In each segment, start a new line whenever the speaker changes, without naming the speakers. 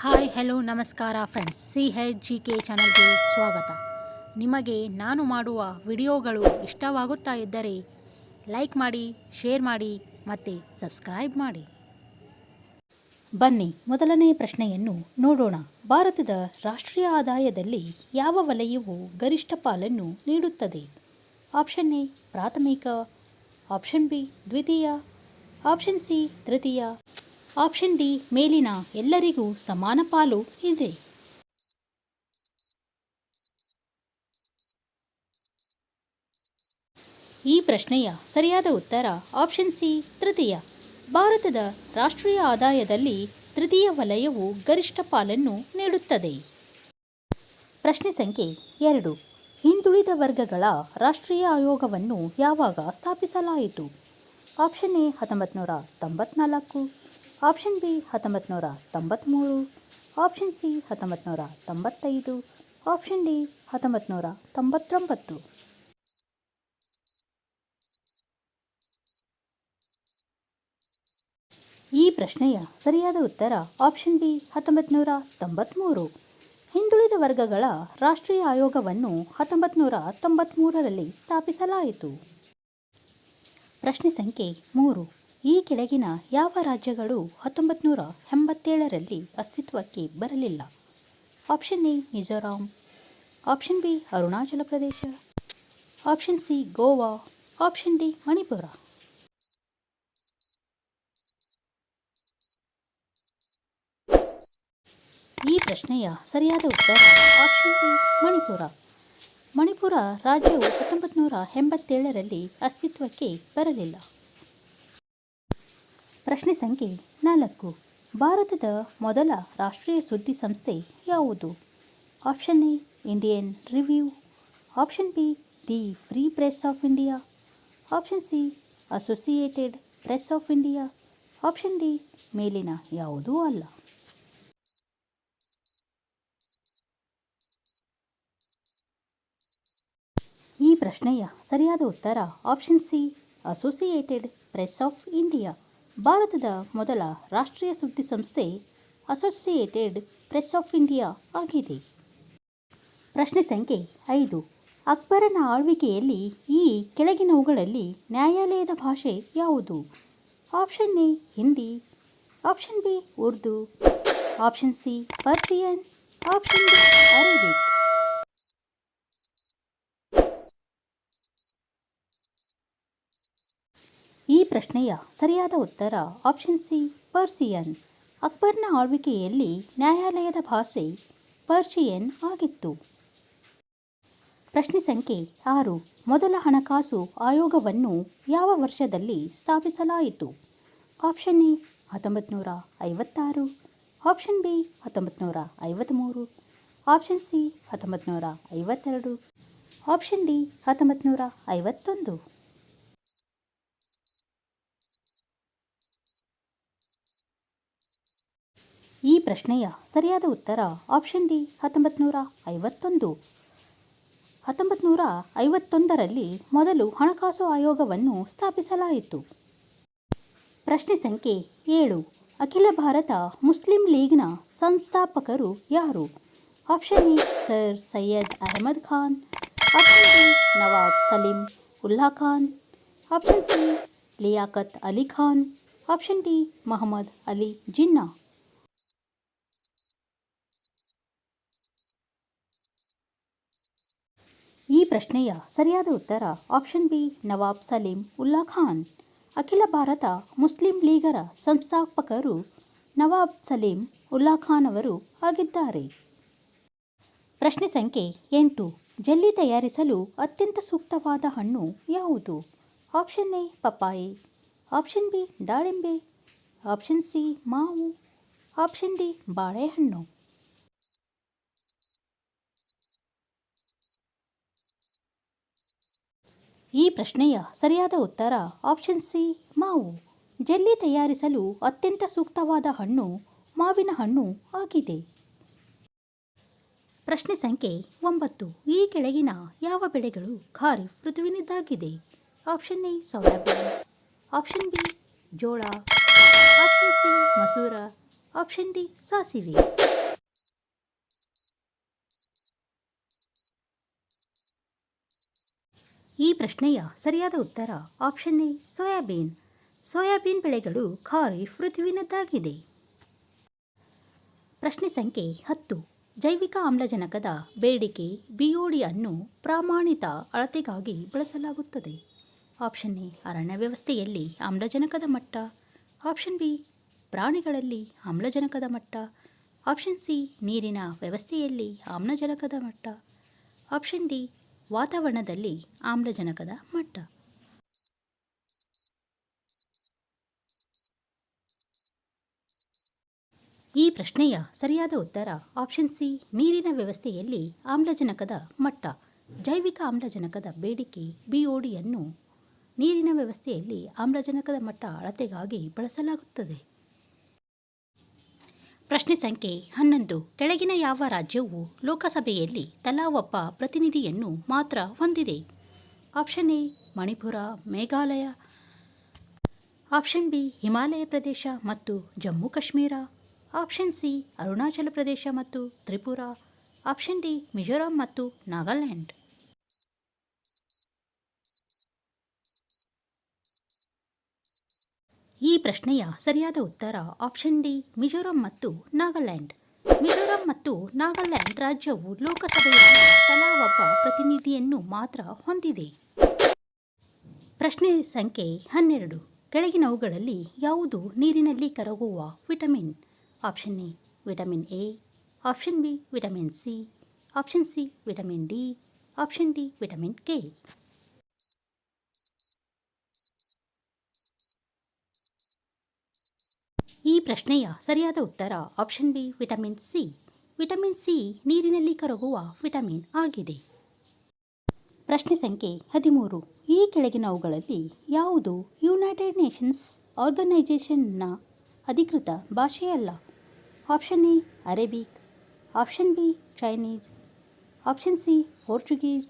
Hi hello ನಮಸ್ಕಾರ friends, CHGK ಚಾನಲ್ಗೆ ಸ್ವಾಗತ. ನಿಮಗೆ ನಾನು ಮಾಡುವ ವಿಡಿಯೋಗಳು ಇಷ್ಟವಾಗುತ್ತಾ ಇದ್ದರೆ ಲೈಕ್ ಮಾಡಿ, ಶೇರ್ ಮಾಡಿ ಮತ್ತು ಸಬ್ಸ್ಕ್ರೈಬ್ ಮಾಡಿ. ಬನ್ನಿ ಮೊದಲನೇ ಪ್ರಶ್ನೆಯನ್ನು ನೋಡೋಣ. ಭಾರತದ ರಾಷ್ಟ್ರೀಯ ಆದಾಯದಲ್ಲಿ ಯಾವ ವಲಯವು ಗರಿಷ್ಠ ಪಾಲನ್ನು ನೀಡುತ್ತದೆ? ಆಪ್ಷನ್ ಎ ಪ್ರಾಥಮಿಕ, ಆಪ್ಷನ್ ಬಿ ದ್ವಿತೀಯ, ಆಪ್ಷನ್ ಸಿ ತೃತೀಯ, ಆಪ್ಷನ್ ಡಿ ಮೇಲಿನ ಎಲ್ಲರಿಗೂ ಸಮಾನ ಪಾಲು ಇದೆ. ಈ ಪ್ರಶ್ನೆಯ ಸರಿಯಾದ ಉತ್ತರ ಆಪ್ಷನ್ ಸಿ ತೃತೀಯ. ಭಾರತದ ರಾಷ್ಟ್ರೀಯ ಆದಾಯದಲ್ಲಿ ತೃತೀಯ ವಲಯವು ಗರಿಷ್ಠ ಪಾಲನ್ನು ನೀಡುತ್ತದೆ. ಪ್ರಶ್ನೆ ಸಂಖ್ಯೆ 2. ಹಿಂದುಳಿದ ವರ್ಗಗಳ ರಾಷ್ಟ್ರೀಯ ಆಯೋಗವನ್ನು ಯಾವಾಗ ಸ್ಥಾಪಿಸಲಾಯಿತು? Option A 1994, option B 1993, option C 1995, option D 1999. ಈ ಪ್ರಶ್ನೆಯ ಸರಿಯಾದ ಉತ್ತರ ಆಪ್ಷನ್ ಬಿ 1993. ಹಿಂದುಳಿದ ವರ್ಗಗಳ ರಾಷ್ಟ್ರೀಯ ಆಯೋಗವನ್ನು 1993ರಲ್ಲಿ ಸ್ಥಾಪಿಸಲಾಯಿತು. ಪ್ರಶ್ನೆ ಸಂಖ್ಯೆ 3. ಈ ಕೆಳಗಿನ ಯಾವ ರಾಜ್ಯಗಳು 1987ರಲ್ಲಿ ಅಸ್ತಿತ್ವಕ್ಕೆ ಬರಲಿಲ್ಲ? Option A Mizoram, option B Arunachal Pradesh, option C Goa, option D Manipur. ಈ ಪ್ರಶ್ನೆಯ ಸರಿಯಾದ ಉತ್ತರ ಆಪ್ಷನ್ ಡಿ ಮಣಿಪುರ. ಮಣಿಪುರ ರಾಜ್ಯವು 1987ರಲ್ಲಿ ಅಸ್ತಿತ್ವಕ್ಕೆ ಬರಲಿಲ್ಲ. ಪ್ರಶ್ನೆ ಸಂಖ್ಯೆ 4. ಭಾರತದ ಮೊದಲ ರಾಷ್ಟ್ರೀಯ ಸುದ್ದಿ ಸಂಸ್ಥೆ ಯಾವುದು? Option A Indian review, option be the free press of India, option C associated press of India, option D ಮೇಲಿನ ಯಾವುದೂ ಅಲ್ಲ. ಈ ಪ್ರಶ್ನೆಯ ಸರಿಯಾದ ಉತ್ತರ option C associated press of India. ಭಾರತದ ಮೊದಲ ರಾಷ್ಟ್ರೀಯ ಸುದ್ದಿ ಸಂಸ್ಥೆ ಅಸೋಸಿಯೇಟೆಡ್ ಪ್ರೆಸ್ ಆಫ್ ಇಂಡಿಯಾ ಆಗಿದೆ. ಪ್ರಶ್ನೆ ಸಂಖ್ಯೆ 5. ಅಕ್ಬರನ ಆಳ್ವಿಕೆಯಲ್ಲಿ ಈ ಕೆಳಗಿನವುಗಳಲ್ಲಿ ನ್ಯಾಯಾಲಯದ ಭಾಷೆ ಯಾವುದು? Option A Hindi, option B Urdu, option C Persian, option D Arabic. ಈ ಪ್ರಶ್ನೆಯ ಸರಿಯಾದ ಉತ್ತರ ಆಪ್ಷನ್ ಸಿ ಪರ್ಸಿಯನ್. ಅಕ್ಬರ್ನ ಆಳ್ವಿಕೆಯಲ್ಲಿ ನ್ಯಾಯಾಲಯದ ಭಾಷೆ ಪರ್ಷಿಯನ್ ಆಗಿತ್ತು. ಪ್ರಶ್ನೆ ಸಂಖ್ಯೆ 6. ಮೊದಲ ಹಣಕಾಸು ಆಯೋಗವನ್ನು ಯಾವ ವರ್ಷದಲ್ಲಿ ಸ್ಥಾಪಿಸಲಾಯಿತು? Option A 1956, option B 1953, option C 1952, option D 1951. ಈ ಪ್ರಶ್ನೆಯ ಸರಿಯಾದ ಉತ್ತರ ಆಪ್ಷನ್ ಡಿ 1951. 1951ರಲ್ಲಿ ಮೊದಲು ಹಣಕಾಸು ಆಯೋಗವನ್ನು ಸ್ಥಾಪಿಸಲಾಯಿತು. ಪ್ರಶ್ನೆ ಸಂಖ್ಯೆ 7. ಅಖಿಲ ಭಾರತ ಮುಸ್ಲಿಂ ಲೀಗ್ನ ಸಂಸ್ಥಾಪಕರು ಯಾರು? Option A Sir Syed Ahmad Khan, option B Nawab Salimullah Khan, option C Liaquat Ali Khan, option D Mohammad Ali Jinnah. ಈ ಪ್ರಶ್ನೆಯ ಸರಿಯಾದ ಉತ್ತರ option B Nawab Salimullah Khan. ಅಖಿಲ ಭಾರತ ಮುಸ್ಲಿಂ ಲೀಗರ ಸಂಸ್ಥಾಪಕರು ನವಾಬ್ ಸಲೀಂ ಉಲ್ಲಾ ಖಾನ್ ಅವರು ಆಗಿದ್ದಾರೆ. ಪ್ರಶ್ನೆ ಸಂಖ್ಯೆ 8. ಜೆಲ್ಲಿ ತಯಾರಿಸಲು ಅತ್ಯಂತ ಸೂಕ್ತವಾದ ಹಣ್ಣು ಯಾವುದು? ಆಪ್ಷನ್ ಎ ಪಪ್ಪಾಯಿ, ಆಪ್ಷನ್ ಬಿ ದಾಳಿಂಬೆ, ಆಪ್ಷನ್ ಸಿ ಮಾವು, ಆಪ್ಷನ್ ಡಿ ಬಾಳೆಹಣ್ಣು. ಈ ಪ್ರಶ್ನೆಯ ಸರಿಯಾದ ಉತ್ತರ ಆಪ್ಷನ್ ಸಿ ಮಾವು. ಜೆಲ್ಲಿ ತಯಾರಿಸಲು ಅತ್ಯಂತ ಸೂಕ್ತವಾದ ಹಣ್ಣು ಮಾವಿನ ಹಣ್ಣು ಆಗಿದೆ. ಪ್ರಶ್ನೆ ಸಂಖ್ಯೆ 9. ಈ ಕೆಳಗಿನ ಯಾವ ಬೆಳೆಗಳು ಖಾರಿಫ್ ಋತುವಿನದ್ದಾಗಿದೆ? Option A soybean, option B ಜೋಳ, ಆಪ್ಷನ್ ಸಿ ಮಸೂರ, ಆಪ್ಷನ್ ಡಿ ಸಾಸಿವೆ. ಈ ಪ್ರಶ್ನೆಯ ಸರಿಯಾದ ಉತ್ತರ ಆಪ್ಷನ್ ಎ ಸೋಯಾಬೀನ್. ಸೋಯಾಬೀನ್ ಬೆಳೆಗಳು ಖಾರಿಫ್ ಋತುವಿನದ್ದಾಗಿದೆ. ಪ್ರಶ್ನೆ ಸಂಖ್ಯೆ 10. ಜೈವಿಕ ಆಮ್ಲಜನಕದ ಬೇಡಿಕೆ BOD ಅನ್ನು ಪ್ರಮಾಣಿತ ಅಳತೆಗಾಗಿ ಬಳಸಲಾಗುತ್ತದೆ. ಆಪ್ಷನ್ ಎ ಅರಣ್ಯ ವ್ಯವಸ್ಥೆಯಲ್ಲಿ ಆಮ್ಲಜನಕದ ಮಟ್ಟ. ಆಪ್ಷನ್ ಬಿ ಪ್ರಾಣಿಗಳಲ್ಲಿ ಆಮ್ಲಜನಕದ ಮಟ್ಟ. ಆಪ್ಷನ್ ಸಿ ನೀರಿನ ವ್ಯವಸ್ಥೆಯಲ್ಲಿ ಆಮ್ಲಜನಕದ ಮಟ್ಟ. ಆಪ್ಷನ್ ಡಿ ವಾತಾವರಣದಲ್ಲಿ ಆಮ್ಲಜನಕದ ಮಟ್ಟ. ಈ ಪ್ರಶ್ನೆಯ ಸರಿಯಾದ ಉತ್ತರ ಆಪ್ಷನ್ ಸಿ ನೀರಿನ ವ್ಯವಸ್ಥೆಯಲ್ಲಿ ಆಮ್ಲಜನಕದ ಮಟ್ಟ. ಜೈವಿಕ ಆಮ್ಲಜನಕದ ಬೇಡಿಕೆ BOD ಅನ್ನು ನೀರಿನ ವ್ಯವಸ್ಥೆಯಲ್ಲಿ ಆಮ್ಲಜನಕದ ಮಟ್ಟ ಅಳತೆಗಾಗಿ ಬಳಸಲಾಗುತ್ತದೆ. ಪ್ರಶ್ನೆ ಸಂಖ್ಯೆ 11. ಕೆಳಗಿನ ಯಾವ ರಾಜ್ಯವು ಲೋಕಸಭೆಯಲ್ಲಿ ತಲಾ ಒಬ್ಬ ಪ್ರತಿನಿಧಿಯನ್ನು ಮಾತ್ರ ಹೊಂದಿದೆ? Option A Manipur, Meghalaya. Option B Himalaya ಪ್ರದೇಶ ಮತ್ತು ಜಮ್ಮು ಕಾಶ್ಮೀರ. ಆಪ್ಷನ್ ಸಿ ಅರುಣಾಚಲ ಪ್ರದೇಶ ಮತ್ತು ತ್ರಿಪುರಾ. ಆಪ್ಷನ್ ಡಿ ಮಿಜೋರಾಂ ಮತ್ತು ನಾಗಾಲ್ಯಾಂಡ್. ಈ ಪ್ರಶ್ನೆಯ ಸರಿಯಾದ ಉತ್ತರ ಆಪ್ಷನ್ ಡಿ ಮಿಜೋರಾಂ ಮತ್ತು ನಾಗಾಲ್ಯಾಂಡ್. ಮಿಜೋರಾಂ ಮತ್ತು ನಾಗಾಲ್ಯಾಂಡ್ ರಾಜ್ಯವು ಲೋಕಸಭೆಯಲ್ಲಿ ತಲಾ ಒಬ್ಬ ಪ್ರತಿನಿಧಿಯನ್ನು ಮಾತ್ರ ಹೊಂದಿದೆ. ಪ್ರಶ್ನೆ ಸಂಖ್ಯೆ 12. ಕೆಳಗಿನವುಗಳಲ್ಲಿ ಯಾವುದು ನೀರಿನಲ್ಲಿ ಕರಗುವ vitamin? Option A vitamin A. Option B vitamin C. Option C vitamin D. Option D vitamin K. ಈ ಪ್ರಶ್ನೆಯ ಸರಿಯಾದ ಉತ್ತರ option B vitamin C. Vitamin C ನೀರಿನಲ್ಲಿ ಕರಗುವ ವಿಟಮಿನ್ ಆಗಿದೆ. ಪ್ರಶ್ನೆ ಸಂಖ್ಯೆ 13. ಈ ಕೆಳಗಿನವುಗಳಲ್ಲಿ ಯಾವುದು ಯುನೈಟೆಡ್ ನೇಷನ್ಸ್ ಆರ್ಗನೈಜೇಷನ್ನ ಅಧಿಕೃತ ಭಾಷೆಯಲ್ಲ? Option A Arabic. Option B Chinese. Option C Portuguese.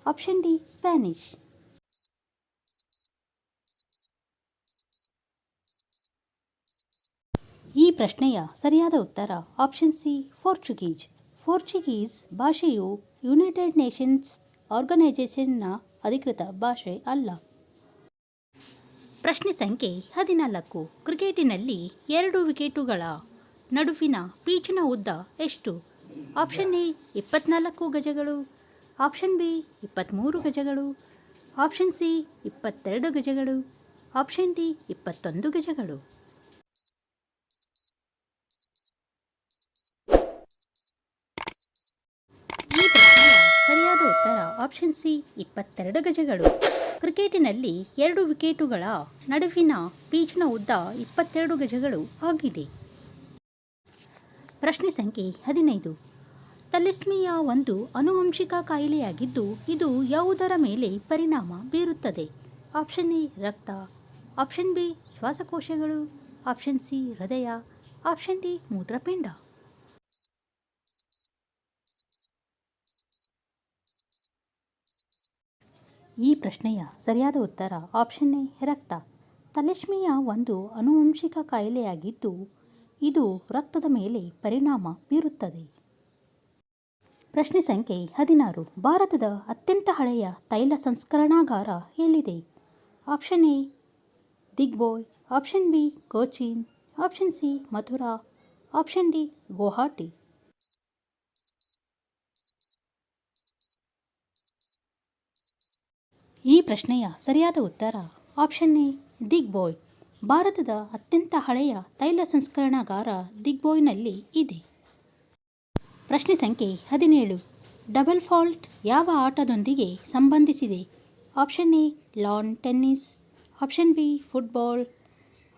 Option D Spanish. ಈ ಪ್ರಶ್ನೆಯ ಸರಿಯಾದ ಉತ್ತರ ಆಪ್ಷನ್ ಸಿ ಪೋರ್ಚುಗೀಸ್. ಪೋರ್ಚುಗೀಸ್ ಭಾಷೆಯು ಯುನೈಟೆಡ್ ನೇಷನ್ಸ್ ಆರ್ಗನೈಜೇಷನ್ನ ಅಧಿಕೃತ ಭಾಷೆ ಅಲ್ಲ. ಪ್ರಶ್ನೆ ಸಂಖ್ಯೆ 14. ಕ್ರಿಕೆಟಿನಲ್ಲಿ 2 ವಿಕೆಟುಗಳ ನಡುವಿನ ಪಿಚ್ನ ಉದ್ದ ಎಷ್ಟು? ಆಪ್ಷನ್ ಎ 24 ಗಜಗಳು. ಆಪ್ಷನ್ ಬಿ 23 ಗಜಗಳು. ಆಪ್ಷನ್ ಸಿ 22 ಗಜಗಳು. ಆಪ್ಷನ್ ಡಿ 21 ಗಜಗಳು. ಈ ಪ್ರಶ್ನೆಯ ಸರಿಯಾದ ಉತ್ತರ ಆಪ್ಷನ್ ಸಿ 22 ಗಜಗಳು. ಕ್ರಿಕೆಟಿನಲ್ಲಿ 2 ವಿಕೆಟುಗಳ ನಡುವಿನ ಪಿಚ್ನ ಉದ್ದ 22 ಗಜಗಳು ಆಗಿದೆ. ಪ್ರಶ್ನೆ ಸಂಖ್ಯೆ 15. ಥಲಸ್ಸೀಮಿಯಾ ಒಂದು ಆನುವಂಶಿಕ ಕಾಯಿಲೆಯಾಗಿದ್ದು ಇದು ಯಾವುದರ ಮೇಲೆ ಪರಿಣಾಮ ಬೀರುತ್ತದೆ? ಆಪ್ಷನ್ ಎ ರಕ್ತ. ಆಪ್ಷನ್ ಬಿ ಶ್ವಾಸಕೋಶಗಳು. ಆಪ್ಷನ್ ಸಿ ಹೃದಯ. ಆಪ್ಷನ್ ಡಿ ಮೂತ್ರಪಿಂಡ. ಈ ಪ್ರಶ್ನೆಯ ಸರಿಯಾದ ಉತ್ತರ ಆಪ್ಷನ್ ಎ ರಕ್ತ. ಥಲಸ್ಸೀಮಿಯಾ ಒಂದು ಆನುವಂಶಿಕ ಕಾಯಿಲೆಯಾಗಿದ್ದು ಇದು ರಕ್ತದ ಮೇಲೆ ಪರಿಣಾಮ ಬೀರುತ್ತದೆ. ಪ್ರಶ್ನೆ ಸಂಖ್ಯೆ 16. ಭಾರತದ ಅತ್ಯಂತ ಹಳೆಯ ತೈಲ ಸಂಸ್ಕರಣಾಗಾರ ಎಲ್ಲಿದೆ? Option A Digboi. Option B Cochin. Option C Mathura. Option D Guwahati. ಈ ಪ್ರಶ್ನೆಯ ಸರಿಯಾದ ಉತ್ತರ ಆಪ್ಷನ್ ಎ ದಿಗ್ಬೋಯ್. ಭಾರತದ ಅತ್ಯಂತ ಹಳೆಯ ತೈಲ ಸಂಸ್ಕರಣಾಗಾರ ದಿಗ್ಬೋಯ್ನಲ್ಲಿ ಇದೆ. ಪ್ರಶ್ನೆ ಸಂಖ್ಯೆ 17. ಡಬಲ್ ಫಾಲ್ಟ್ ಯಾವ ಆಟದೊಂದಿಗೆ ಸಂಬಂಧಿಸಿದೆ? Option A lawn tennis. Option B football.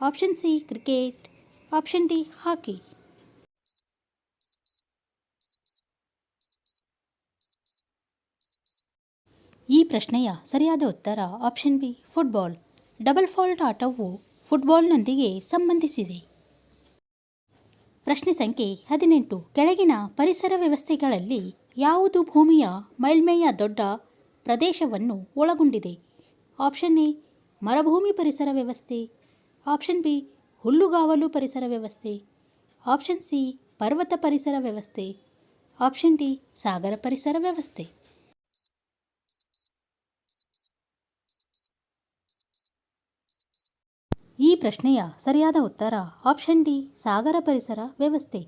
Option C cricket. Option D hockey. ಈ ಪ್ರಶ್ನೆಯ ಸರಿಯಾದ ಉತ್ತರ option B football. Double fault ಆಟವು ಫುಟ್ಬಾಲ್ನೊಂದಿಗೆ ಸಂಬಂಧಿಸಿದೆ. ಪ್ರಶ್ನೆ ಸಂಖ್ಯೆ 18. ಕೆಳಗಿನ ಪರಿಸರ ವ್ಯವಸ್ಥೆಗಳಲ್ಲಿ ಯಾವುದು ಭೂಮಿಯ ಮೇಲ್ಮೈಯ ದೊಡ್ಡ ಪ್ರದೇಶವನ್ನು ಒಳಗೊಂಡಿದೆ? ಆಪ್ಷನ್ ಎ ಮರುಭೂಮಿ ಪರಿಸರ ವ್ಯವಸ್ಥೆ. ಆಪ್ಷನ್ ಬಿ ಹುಲ್ಲುಗಾವಲು ಪರಿಸರ ವ್ಯವಸ್ಥೆ. ಆಪ್ಷನ್ ಸಿ ಪರ್ವತ ಪರಿಸರ ವ್ಯವಸ್ಥೆ. ಆಪ್ಷನ್ ಡಿ ಸಾಗರ ಪರಿಸರ ವ್ಯವಸ್ಥೆ. ಪ್ರಶ್ನೆಯ ಸರಿಯಾದ ಉತ್ತರ ಆಪ್ಷನ್ ಡಿ ಸಾಗರ ಪರಿಸರ ವ್ಯವಸ್ಥೆ.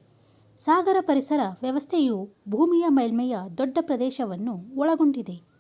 ಸಾಗರ ಪರಿಸರ ವ್ಯವಸ್ಥೆಯು ಭೂಮಿಯ ಮೇಲ್ಮೈಯ ದೊಡ್ಡ ಪ್ರದೇಶವನ್ನು ಒಳಗೊಂಡಿದೆ.